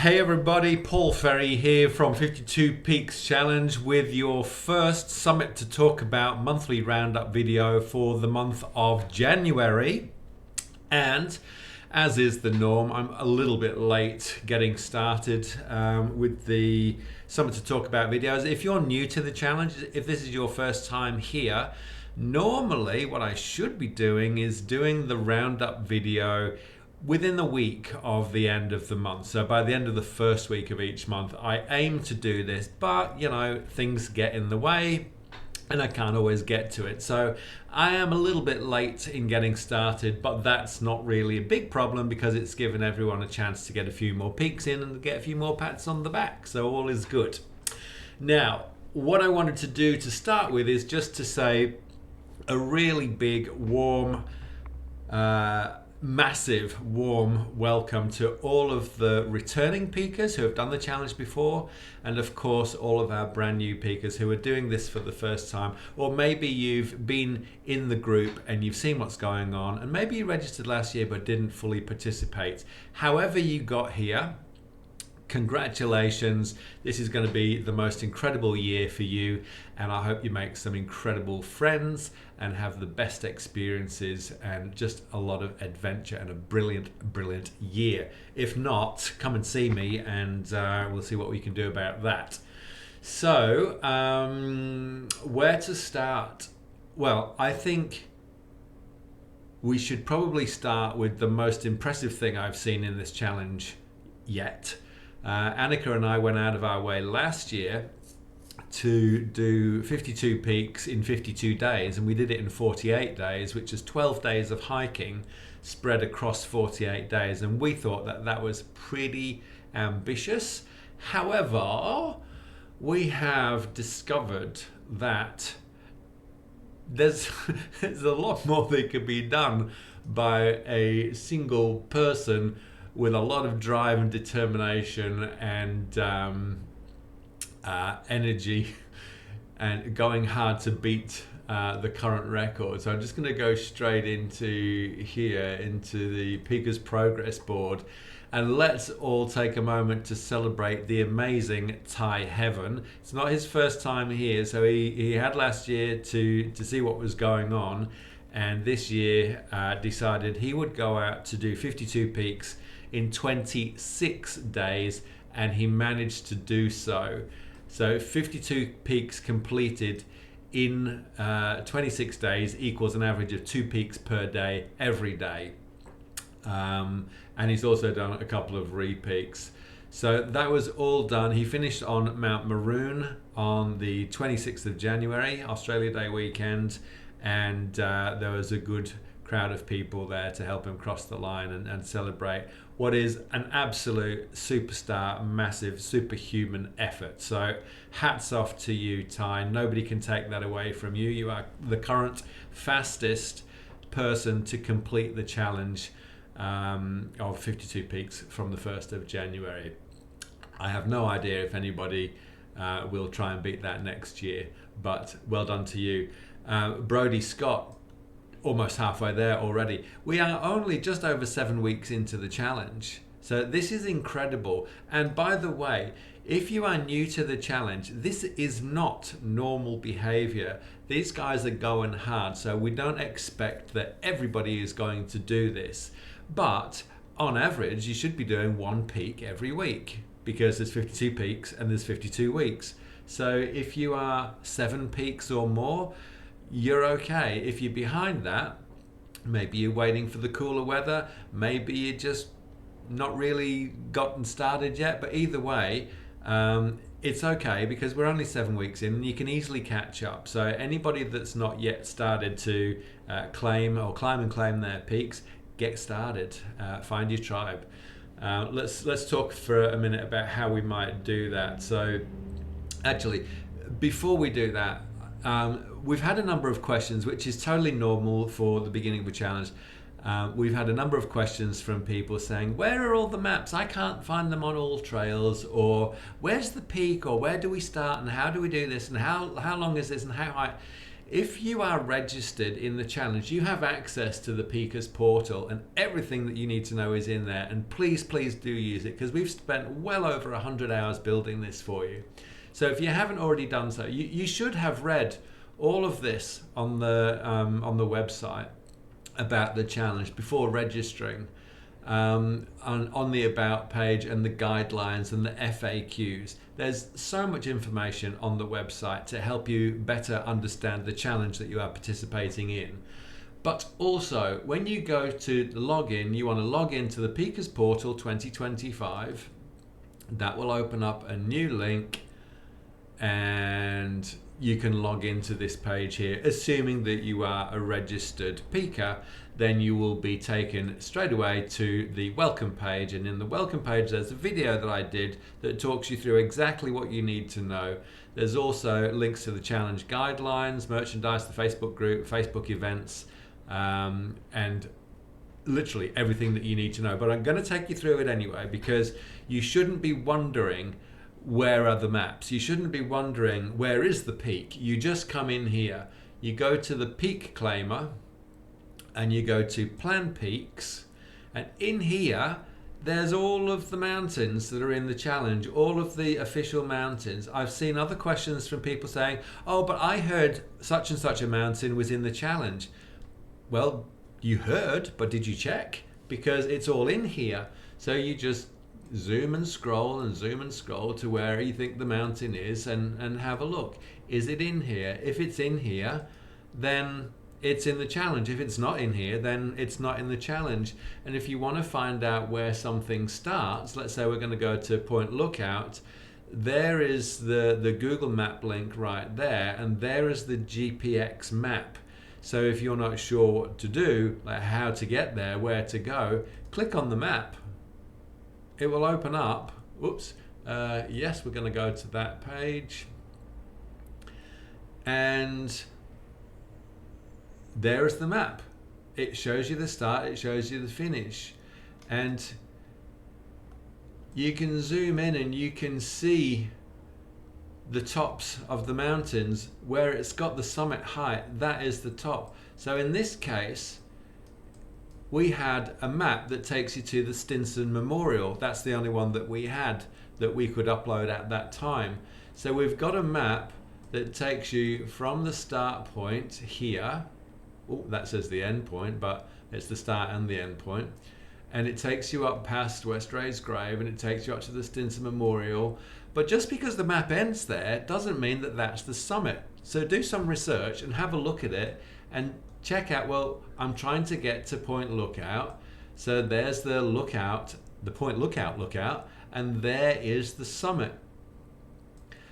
Hey everybody, Paul Ferry here from 52 Peaks Challenge with your first Summit to Talk About monthly roundup video for the month of January. And as is the norm, I'm a little bit late getting started with the Summit to Talk About videos. If you're new to the challenge, if this is your first time here, normally what I should be doing is doing the roundup video within the week of the end of the month. So by the end of the first week of each month, I aim to do this, but you know, things get in the way and I can't always get to it. So I am a little bit late in getting started, but that's not really a big problem because it's given everyone a chance to get a few more peeks in and get a few more pats on the back. So all is good. Now, what I wanted to do to start with is just to say a really big, warm, massive warm welcome to all of the returning peakers who have done the challenge before, and of course all of our brand new peakers who are doing this for the first time, or maybe you've been in the group and you've seen what's going on, and maybe you registered last year but didn't fully participate. However you got here, congratulations. This is going to be the most incredible year for you, and I hope you make some incredible friends and have the best experiences and just a lot of adventure and a brilliant year. If not, come and see me and we'll see what we can do about that. So where to start? Well, I think we should probably start with the most impressive thing I've seen in this challenge yet. Annika and I went out of our way last year to do 52 peaks in 52 days, and we did it in 48 days, which is 12 days of hiking spread across 48 days, and we thought that that was pretty ambitious. However, we have discovered that there's a lot more that could be done by a single person with a lot of drive and determination and energy and going hard to beat the current record. So I'm just going to go straight into here, into the Peakers Progress Board, and let's all take a moment to celebrate the amazing Ty Heaven. It's not his first time here, so he had last year to see what was going on, and this year decided he would go out to do 52 peaks in 26 days, and he managed to do so. So 52 peaks completed in 26 days equals an average of 2 peaks per day every day. And he's also done a couple of re-peaks. So that was all done. He finished on Mount Maroon on the 26th of January, Australia Day weekend, and there was a good crowd of people there to help him cross the line and celebrate what is an absolute superstar, massive, superhuman effort. So hats off to you, Ty. Nobody can take that away from you. You are the current fastest person to complete the challenge of 52 peaks from the 1st of January. I have no idea if anybody will try and beat that next year, but well done to you. Brody Scott, almost halfway there already. We are only just over 7 weeks into the challenge, so this is incredible. And by the way, if you are new to the challenge, this is not normal behavior. These guys are going hard, so we don't expect that everybody is going to do this, but on average you should be doing 1 peak every week because there's 52 peaks and there's 52 weeks. So if you are 7 peaks or more, you're okay. If you're behind that, maybe you're waiting for the cooler weather, maybe you just not really gotten started yet, but either way, it's okay because we're only 7 weeks in and you can easily catch up. So anybody that's not yet started to climb and claim their peaks, get started, find your tribe. Let's talk for a minute about how we might do that. So actually, before we do that, we've had a number of questions, which is totally normal for the beginning of a challenge. We've had a number of questions from people saying, where are all the maps? I can't find them on all trails, or where's the peak, or where do we start, and how do we do this, and how long is this, and how high? If you are registered in the challenge, you have access to the Pikas portal, and everything that you need to know is in there. And please, please do use it, because we've spent well over 100 hours building this for you. So if you haven't already done so, you should have read all of this on the website about the challenge before registering, on the About page and the guidelines and the FAQs. There's so much information on the website to help you better understand the challenge that you are participating in. But also, when you go to the login, you want to log into the Pikas Portal 2025. That will open up a new link, and you can log into this page here. Assuming that you are a registered Pika, then you will be taken straight away to the welcome page, and in the welcome page there's a video that I did that talks you through exactly what you need to know. There's also links to the challenge guidelines, merchandise, the Facebook group, Facebook events, and literally everything that you need to know. But I'm going to take you through it anyway, because you shouldn't be wondering where are the maps. You shouldn't be wondering where is the peak. You just come in here, you go to the peak claimer, and you go to plan peaks, and in here there's all of the mountains that are in the challenge, all of the official mountains. I've seen other questions from people saying, oh, but I heard such and such a mountain was in the challenge. Well, you heard, but did you check? Because it's all in here. So you just zoom and scroll to where you think the mountain is, and have a look. Is it in here? If it's in here, then it's in the challenge. If it's not in here, then it's not in the challenge. And if you want to find out where something starts, let's say we're going to go to Point Lookout, there is the Google map link right there, and there is the GPX map. So if you're not sure what to do, like how to get there, where to go, click on the map. It will open up. Whoops. Yes, we're going to go to that page. And there is the map. It shows you the start, it shows you the finish. And you can zoom in and you can see the tops of the mountains. Where it's got the summit height, that is the top. So in this case, we had a map that takes you to the Stinson Memorial. That's the only one that we had that we could upload at that time. So we've got a map that takes you from the start point here. Oh, that says the end point, but it's the start and the end point. And it takes you up past West Ray's grave, and it takes you up to the Stinson Memorial. But just because the map ends there doesn't mean that that's the summit. So do some research and have a look at it and check out, well, I'm trying to get to Point Lookout. So there's the lookout, the Point Lookout, and there is the summit.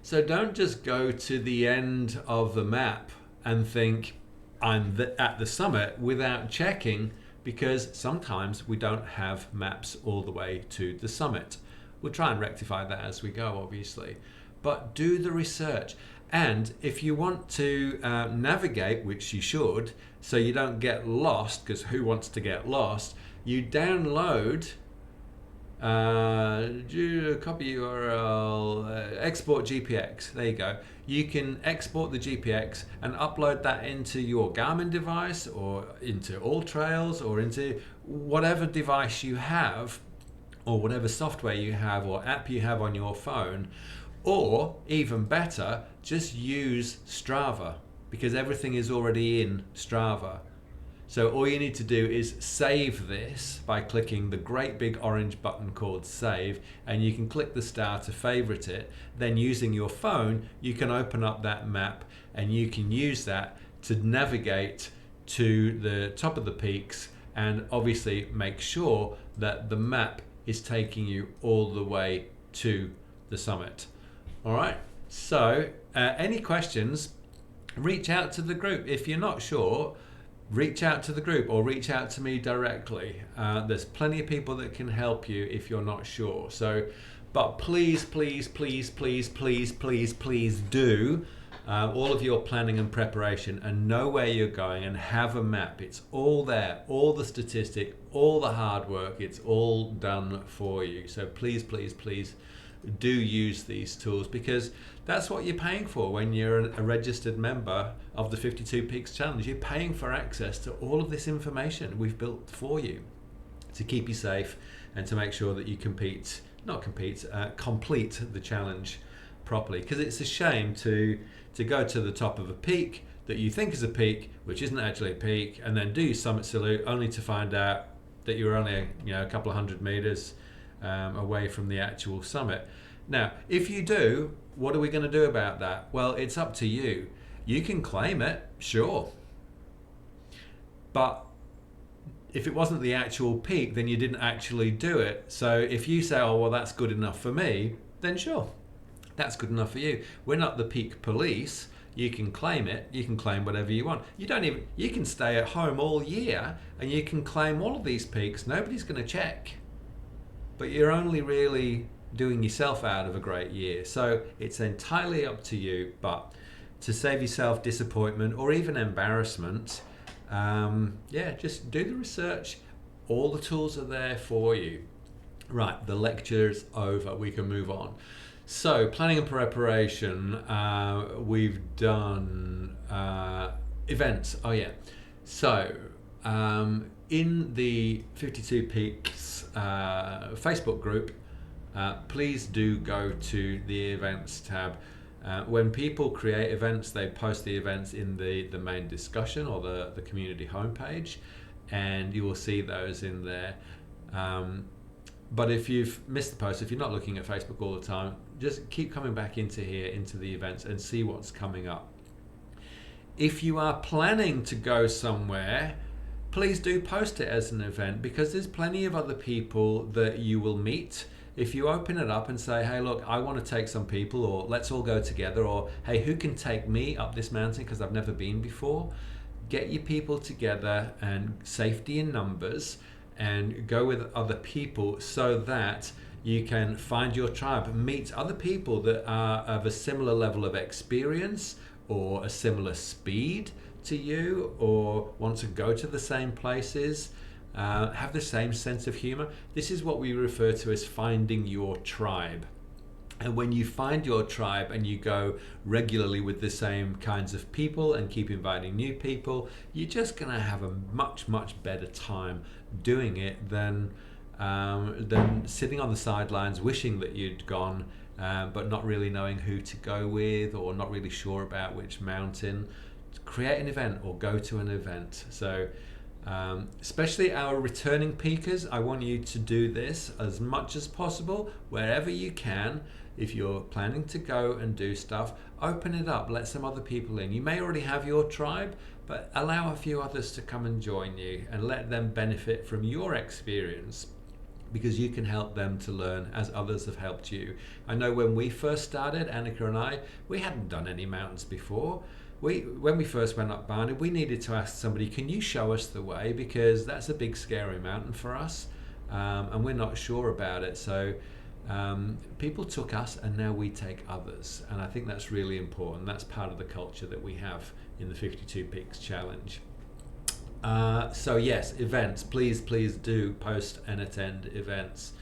So don't just go to the end of the map and think, I'm at the summit, without checking, because sometimes we don't have maps all the way to the summit. We'll try and rectify that as we go, obviously. But do the research. And if you want to navigate, which you should, so you don't get lost, because who wants to get lost, you download copy URL, export GPX. There you go. You can export the GPX and upload that into your Garmin device, or into AllTrails, or into whatever device you have, or whatever software you have or app you have on your phone. Or even better, just use Strava, because everything is already in Strava. So all you need to do is save this by clicking the great big orange button called Save, and you can click the star to favorite it. Then using your phone, you can open up that map and you can use that to navigate to the top of the peaks, and obviously make sure that the map is taking you all the way to the summit. All right, so any questions, reach out to the group. If you're not sure, reach out to the group or reach out to me directly. There's plenty of people that can help you if you're not sure. So, but please, please, please, please, please, please, please do all of your planning and preparation, and know where you're going, and have a map. It's all there, all the statistic, all the hard work, it's all done for you. So please, please, please do use these tools, because that's what you're paying for when you're a registered member of the 52 Peaks Challenge. You're paying for access to all of this information we've built for you to keep you safe and to make sure that you complete the challenge properly. Because it's a shame to go to the top of a peak that you think is a peak, which isn't actually a peak, and then do your summit salute only to find out that you're only a couple of 100 meters away from the actual summit. Now, if you do, what are we going to do about that? Well, it's up to you. You can claim it, sure, but if it wasn't the actual peak, then you didn't actually do it. So if you say, oh, well, that's good enough for me, then sure, that's good enough for you. We're not the peak police. You can claim it. You can claim whatever you want. You can stay at home all year and you can claim all of these peaks. Nobody's going to check. But you're only really doing yourself out of a great year. So it's entirely up to you. But to save yourself disappointment or even embarrassment, just do the research. All the tools are there for you. Right, the lecture's over. We can move on. So, planning and preparation, we've done events. Oh yeah. So, in the 52 Peaks Facebook group, please do go to the events tab. When people create events, they post the events in the main discussion or the community homepage, and you will see those in there. But if you've missed the post, if you're not looking at Facebook all the time, just keep coming back into the events and see what's coming up. If you are planning to go somewhere, please do post it as an event, because there's plenty of other people that you will meet. If you open it up and say, hey, look, I want to take some people, or let's all go together, or hey, who can take me up this mountain because I've never been before? Get your people together, and safety in numbers, and go with other people so that you can find your tribe, meet other people that are of a similar level of experience or a similar speed to you, or want to go to the same places, have the same sense of humor. This is what we refer to as finding your tribe. And when you find your tribe and you go regularly with the same kinds of people and keep inviting new people, you're just going to have a much, much better time doing it than sitting on the sidelines wishing that you'd gone, but not really knowing who to go with, or not really sure about which mountain. Create an event or go to an event. So especially our returning peakers, I want you to do this as much as possible wherever you can. If you're planning to go and do stuff, open it up, let some other people in. You may already have your tribe, but allow a few others to come and join you and let them benefit from your experience, because you can help them to learn as others have helped you. I know when we first started, Annika and I, we hadn't done any mountains before. When we first went up Barnard, we needed to ask somebody, can you show us the way? Because that's a big scary mountain for us, and we're not sure about it. So people took us, and now we take others, and I think that's really important. That's part of the culture that we have in the 52 Peaks Challenge. So yes, events, please do post and attend events.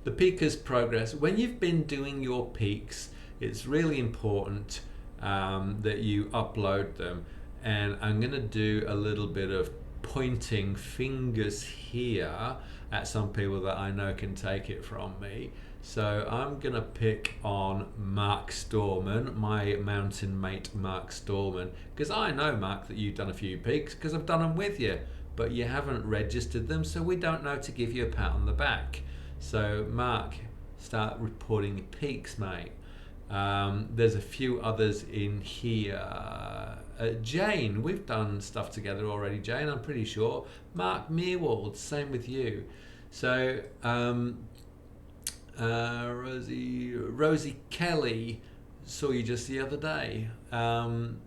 The Peakers Progress, when you've been doing your peaks, it's really important that you upload them, and I'm going to do a little bit of pointing fingers here at some people that I know can take it from me. So I'm going to pick on Mark Storman, my mountain mate Mark Storman, because I know, Mark, that you've done a few peaks because I've done them with you, but you haven't registered them, so we don't know to give you a pat on the back. So Mark, start reporting your peaks, mate. There's a few others in here. Jane, we've done stuff together already, Jane, I'm pretty sure. Mark Meerwald, same with you. So Rosie Kelly, saw you just the other day. And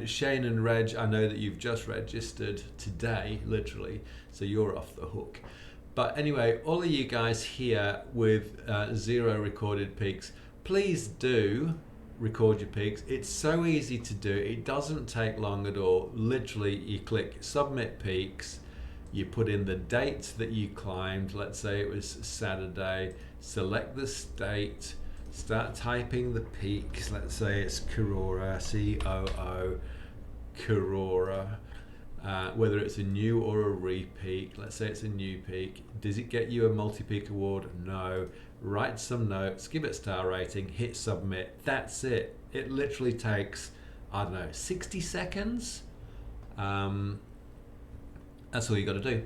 Shane and Reg, I know that you've just registered today, literally, so you're off the hook. But anyway, all of you guys here with 0 recorded peaks, please do record your peaks. It's so easy to do. It doesn't take long at all. Literally, you click submit peaks, You put in the date that you climbed. Let's say it was Saturday. Select the state. Start typing the peaks. Let's say it's Karora, C-O-O, Karora. Whether it's a new or a re-peak. Let's say it's a new peak. Does it get you a multi-peak award? No. Write some notes, give it a star rating, hit submit. That's it. It literally takes, I don't know, 60 seconds. That's all you got to do.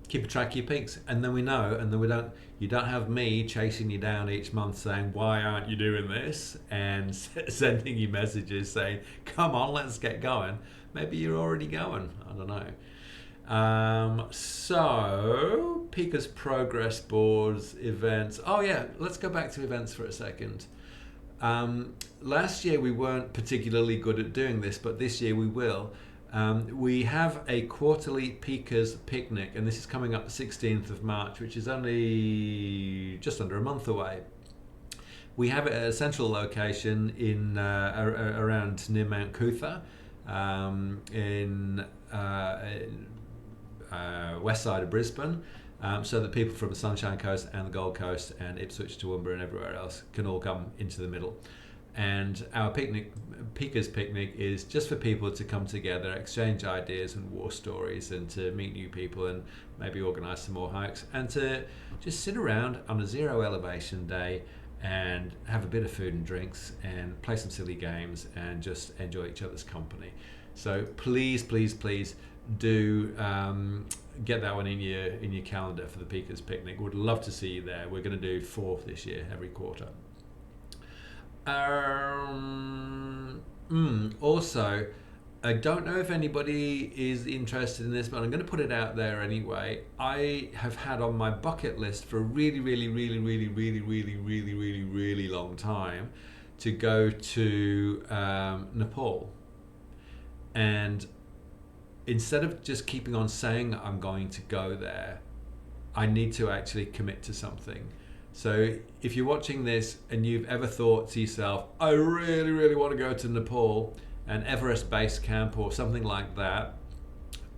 Keep a track of your peaks, and then we know, and then you don't have me chasing you down each month saying, why aren't you doing this? And sending you messages saying, come on, let's get going. Maybe you're already going. I don't know. So Pika's progress boards, events. Oh yeah, let's go back to events for a second. Last year we weren't particularly good at doing this, but this year we will. We have a quarterly Pika's picnic, and this is coming up the 16th of March, which is only just under a month away. We have it at a central location in around near Mount Cootha, in west side of Brisbane, so that people from the Sunshine Coast and the Gold Coast and Ipswich, Toowoomba and everywhere else can all come into the middle. And our picnic, Pika's picnic, is just for people to come together, exchange ideas and war stories, and to meet new people and maybe organise some more hikes, and to just sit around on a zero elevation day and have a bit of food and drinks and play some silly games and just enjoy each other's company. So please, please, please do get that one in your calendar for the Pika's picnic. Would love to see you there. We're going to do 4 this year, every quarter. Also, I don't know if anybody is interested in this, but I'm going to put it out there anyway. I have had on my bucket list for a really long time to go to Nepal. And instead of just keeping on saying I'm going to go there, I need to actually commit to something. So if you're watching this and you've ever thought to yourself, I really want to go to Nepal and Everest Base Camp or something like that,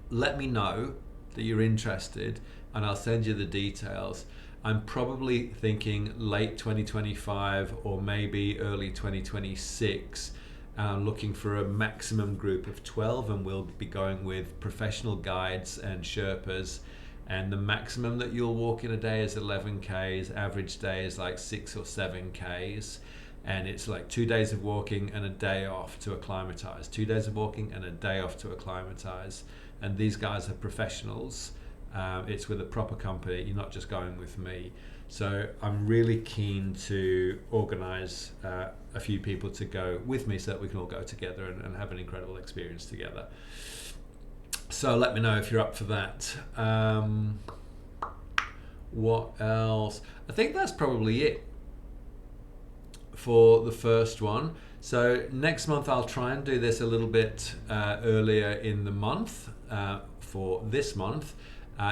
let me know that you're interested and I'll send you the details. I'm probably thinking late 2025 or maybe early 2026. Looking for a maximum group of 12, and we'll be going with professional guides and Sherpas. And the maximum that you'll walk in a day is 11 Ks. Average day is like 6 or 7 Ks. And it's like 2 days of walking and a day off to acclimatize. 2 days of walking and a day off to acclimatize. And these guys are professionals. It's with a proper company. You're not just going with me. So I'm really keen to organize a few people to go with me so that we can all go together and have an incredible experience together. So let me know if you're up for that. What else? I think that's probably it for the first one. So next month I'll try and do this a little bit earlier in the month for this month.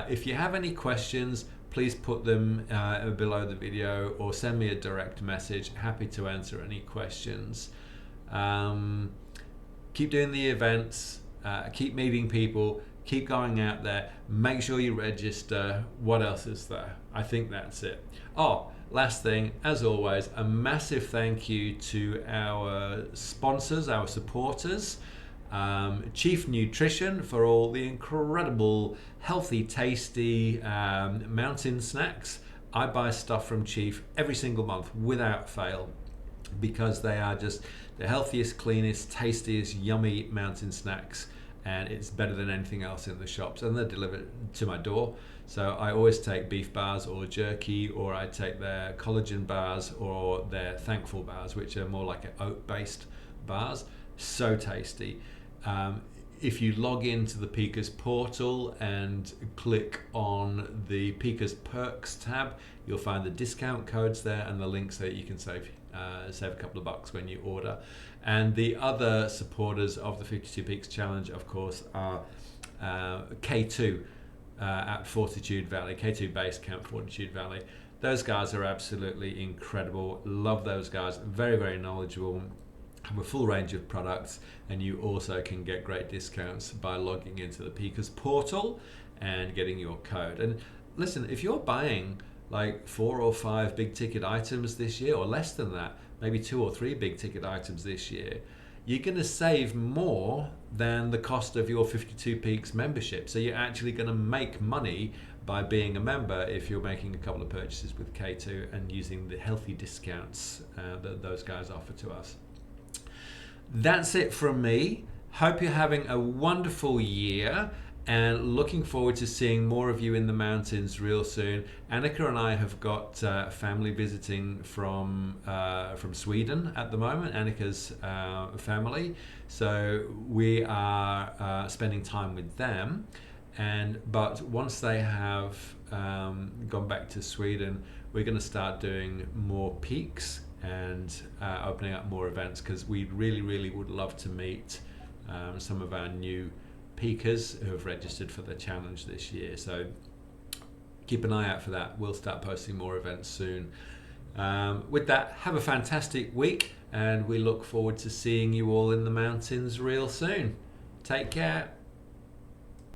If you have any questions, please put them below the video or send me a direct message. Happy to answer any questions. Keep doing the events, keep meeting people, keep going out there, make sure you register. What else is there? I think that's it. Oh, last thing, as always, a massive thank you to our sponsors, our supporters. Chief Nutrition for all the incredible, healthy, tasty mountain snacks. I buy stuff from Chief every single month without fail because they are just the healthiest, cleanest, tastiest, yummy mountain snacks, and it's better than anything else in the shops, and they're delivered to my door. So I always take beef bars or jerky, or I take their collagen bars or their Thankful bars, which are more like oat-based bars. So tasty. If you log into the Pika's portal and click on the Pika's Perks tab, you'll find the discount codes there and the links that you can save a couple of bucks when you order. And the other supporters of the 52 Peaks Challenge, of course, are K2 at Fortitude Valley, K2 Base Camp, Fortitude Valley. Those guys are absolutely incredible. Love those guys. Very, very knowledgeable. Have a full range of products, and you also can get great discounts by logging into the Pika's portal and getting your code. And listen, if you're buying like 4 or 5 big ticket items this year, or less than that, maybe 2 or 3 big ticket items this year, you're going to save more than the cost of your 52 Peaks membership. So you're actually going to make money by being a member if you're making a couple of purchases with K2 and using the healthy discounts that those guys offer to us. That's it from me. Hope you're having a wonderful year and looking forward to seeing more of you in the mountains real soon. Annika and I have got family visiting from Sweden at the moment, Annika's family. So we are spending time with them. But once they have gone back to Sweden, we're going to start doing more peaks and opening up more events, because we really would love to meet some of our new peakers who have registered for the challenge this year. So keep an eye out for that. We'll start posting more events soon. With that, have a fantastic week, and we look forward to seeing you all in the mountains real soon. Take care.